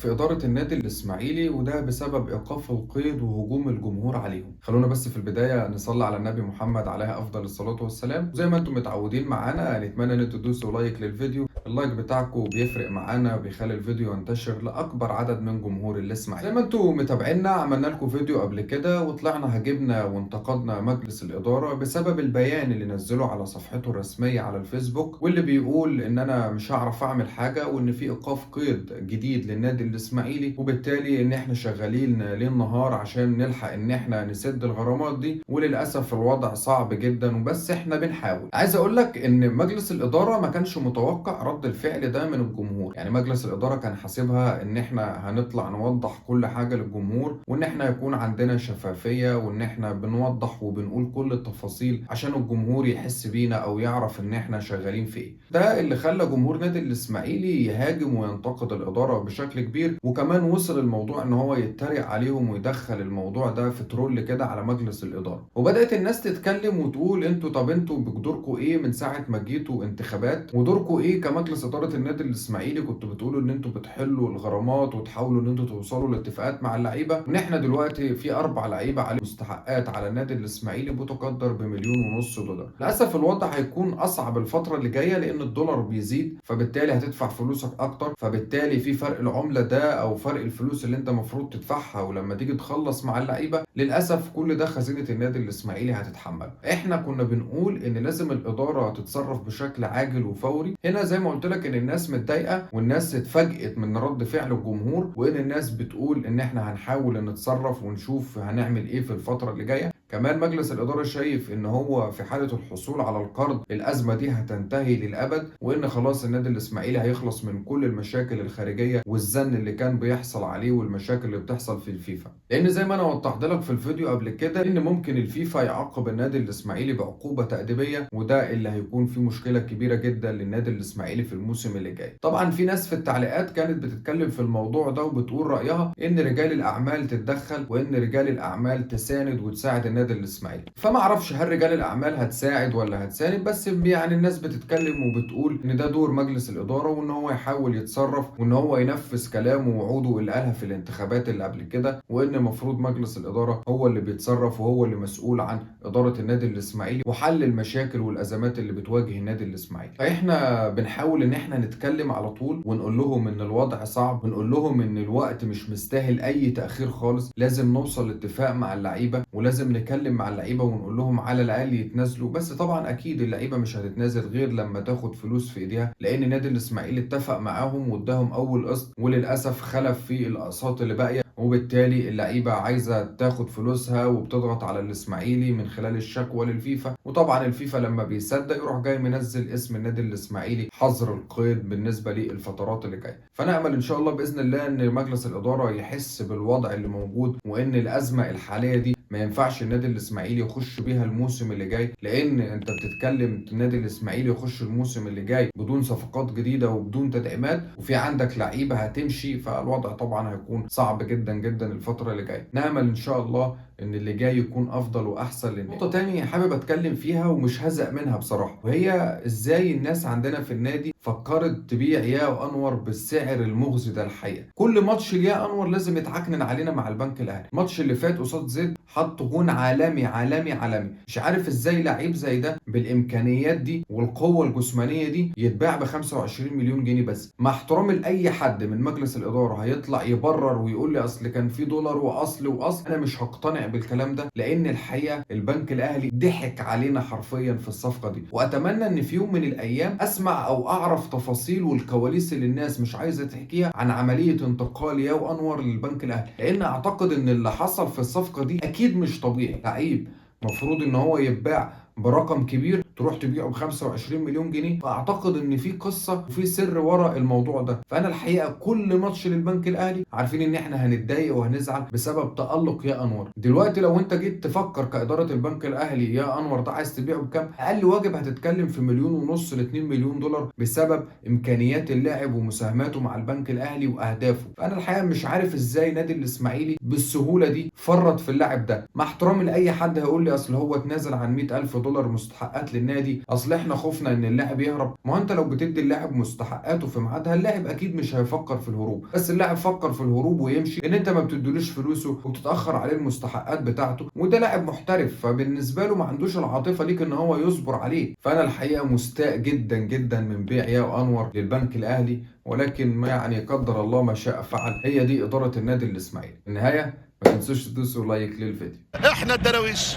في إدارة النادي الإسماعيلي وده بسبب إيقاف القيد وهجوم الجمهور عليهم. خلونا بس في البداية نصلي على النبي محمد عليه أفضل الصلاة والسلام. زي ما أنتم متعودين معانا نتمنى إن أنتوا تدوسوا لايك للفيديو. اللايك بتاعكم بيفرق معانا وبيخلي الفيديو ينتشر لأكبر عدد من جمهور الإسماعيلي. زي ما أنتم متابعينا عملنا لكم فيديو قبل كده وطلعنا هاجمنا وانتقدنا مجلس الإدارة بسبب البيان اللي نزله على صفحته الرسمية على الفيسبوك، واللي بيقول إن أنا مش هعرف أعمل حاجة وإن في إيقاف قيد جديد للنادي الإسماعيلي، وبالتالي إن إحنا شغالين ليل نهار عشان نلحق إن إحنا نسد الغرامات دي، وللأسف الوضع صعب جدا وبس إحنا بنحاول. عايز أقول لك إن مجلس الإدارة ما كانش متوقع رد الفعل ده من الجمهور، يعني مجلس الإدارة كان حاسبها إن إحنا هنطلع نوضح كل حاجة للجمهور وإن إحنا يكون عندنا شفافية وإن إحنا بنوضح وبنقول كل التفاصيل عشان الجمهور يحس بينا أو يعرف إن إحنا شغالين في إيه. ده اللي خلى جمهور نادي الإسماعيلي يهاجم وينتقد الإدارة بشكل كبير، وكمان وصل الموضوع إن هو يتريق عليهم ويدخل الموضوع ده في ترول كده على مجلس الإدارة. وبدأت الناس تتكلم وتقول انتوا بدوركم ايه من ساعة ما جيتوا انتخابات، ودوركم ايه كمجلس إدارة النادي الإسماعيلي؟ كنتوا بتقولوا ان انتوا بتحلوا الغرامات وتحاولوا ان انتوا توصلوا لاتفاقات مع اللعيبة، وان احنا دلوقتي في 4 لعيبة عليهم مستحقات على النادي الإسماعيلي بتقدر ب1.5 مليون دولار. للأسف الوضع هيكون أصعب الفترة اللي جاية لأن الدولار بيزيد، فبالتالي هتدفع فلوسك أكتر، فبالتالي في فرق العملة ده أو فرق الفلوس اللي أنت المفروض تدفعها ولما تيجي تخلص مع اللعيبة للأسف كل ده خزينة النادي الإسماعيلي هتتحمل. احنا كنا بنقول ان لازم الإدارة تتصرف بشكل عاجل وفوري. هنا زي ما قلت لك ان الناس متضايقة والناس اتفاجئت من رد فعل الجمهور، وان الناس بتقول ان احنا هنحاول نتصرف ونشوف هنعمل ايه في الفترة اللي جاية. كمان مجلس الإدارة شايف إن هو في حالة الحصول على القرض الأزمة دي هتنتهي للأبد، وإن خلاص النادي الإسماعيلي هيخلص من كل المشاكل الخارجية والزن اللي كان بيحصل عليه والمشاكل اللي بتحصل في الفيفا. لأن زي ما أنا وضحت لك في الفيديو قبل كده إن ممكن الفيفا يعاقب النادي الإسماعيلي بعقوبة تأديبية، وده اللي هيكون فيه مشكلة كبيرة جدا للنادي الإسماعيلي في الموسم اللي جاي. طبعا في ناس في التعليقات كانت بتتكلم في الموضوع ده وبتقول رأيها إن رجال الأعمال تتدخل وإن رجال الأعمال تساند وتساعد النادي الإسماعيلي. فما اعرفش هل رجال الاعمال هتساعد ولا هتساند، بس يعني الناس بتتكلم وبتقول ان ده دور مجلس الاداره وان هو يحاول يتصرف وان هو ينفذ كلامه ووعوده اللي قالها في الانتخابات اللي قبل كده، وان المفروض مجلس الاداره هو اللي بيتصرف وهو اللي مسؤول عن اداره النادي الاسماعيلي وحل المشاكل والازمات اللي بتواجه النادي الاسماعيلي. فاحنا بنحاول ان احنا نتكلم على طول ونقول لهم ان الوضع صعب، ونقول لهم ان الوقت مش مستاهل اي تاخير خالص، لازم نوصل لاتفاق مع اللعيبه ولازم نكلم مع اللعيبه ونقول لهم على الاقل يتنازلوا. بس طبعا اكيد اللعيبه مش هتتنازل غير لما تاخد فلوس في ايديها، لان النادي الاسماعيلي اتفق معاهم واداهم اول قسط وللاسف خلف في الاقساط اللي باقيه، وبالتالي اللعيبه عايزه تاخد فلوسها وبتضغط على الاسماعيلي من خلال الشكوى للفيفا. وطبعا الفيفا لما بيصدق يروح جاي منزل اسم النادي الاسماعيلي حظر القيد بالنسبه للفترات اللي جايه. فنامل ان شاء الله باذن الله ان مجلس الاداره يحس بالوضع اللي موجود وان الازمه الحاليه دي ما ينفعش النادي الاسماعيلي يخش بيها الموسم اللي جاي، لان انت بتتكلم النادي الاسماعيلي يخش الموسم اللي جاي بدون صفقات جديده وبدون تدعيمات وفي عندك لعيبه هتمشي، فالوضع طبعا هيكون صعب جدا جدا الفتره اللي جايه. نامل ان شاء الله ان اللي جاي يكون افضل واحسن للنادي. نقطه تانية حابب اتكلم فيها ومش هزق منها بصراحه، وهي ازاي الناس عندنا في النادي فكرت تبيع يا انور بالسعر المغزي ده. الحقيقه كل ماتش ليا انور لازم يتعكنن علينا مع البنك الاهلي. الماتش اللي فات قصاد زد حط جون عالمي عالمي عالمي، مش عارف ازاي لعيب زي ده بالامكانيات دي والقوه الجسمانيه دي يتباع ب 25 مليون جنيه بس. مع احترامي لاي حد من مجلس الاداره هيطلع يبرر ويقول لي اصل كان في دولار واصل انا مش هقتنع بالكلام ده، لان الحقيقه البنك الاهلي ضحك علينا حرفيا في الصفقه دي. واتمنى ان في يوم من الايام اسمع او اعرف تفاصيل والكواليس اللي الناس مش عايزه تحكيها عن عمليه انتقال ياو انور للبنك الاهلي، لان اعتقد ان اللي حصل في الصفقه دي اكيد مش طبيعي. لعيب مفروض ان هو يتباع برقم كبير تروح تبيعه ب 25 مليون جنيه، فاعتقد ان في قصه وفي سر ورا الموضوع ده. فانا الحقيقه كل ماتش للبنك الاهلي عارفين ان احنا هنتضايق وهنزعل بسبب تالق يا انور. دلوقتي لو انت جيت تفكر كاداره البنك الاهلي يا انور ده عايز تبيعه بكام، اقل واجب هتتكلم في 1.5 ل 2 مليون دولار بسبب امكانيات اللاعب ومساهماته مع البنك الاهلي واهدافه. فانا الحقيقه مش عارف ازاي نادي الاسماعيلي بالسهوله دي فرط في اللاعب ده. مع احترامي لاي حد هيقول لي اصل هو اتنازل عن 100,000 دولار مستحقات النادي اصل احنا خفنا ان اللاعب يهرب. ما انت لو بتدي اللاعب مستحقاته في ميعادها اللاعب اكيد مش هيفكر في الهروب، بس اللاعب فكر في الهروب ويمشي ان انت ما بتدولوش فلوسه وبتتاخر عليه المستحقات بتاعته، وده لاعب محترف فبالنسبه له ما عندوش العاطفه ليك ان هو يصبر عليه. فانا الحقيقه مستاء جدا جدا من بيع ياو انور للبنك الاهلي، ولكن ما يعني قدر الله ما شاء فعل. هي دي اداره النادي الاسماعيلي. في النهايه ما تنسوش تدوسوا لايك للفيديو. احنا الدراويش،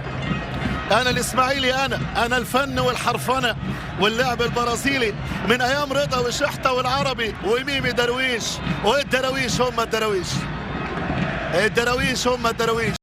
انا الاسماعيلي، انا الفن والحرفنه واللعب البرازيلي من ايام رضا وشحته والعربي وميمي درويش، والدراويش هم الدراويش، الدراويش هم الدراويش.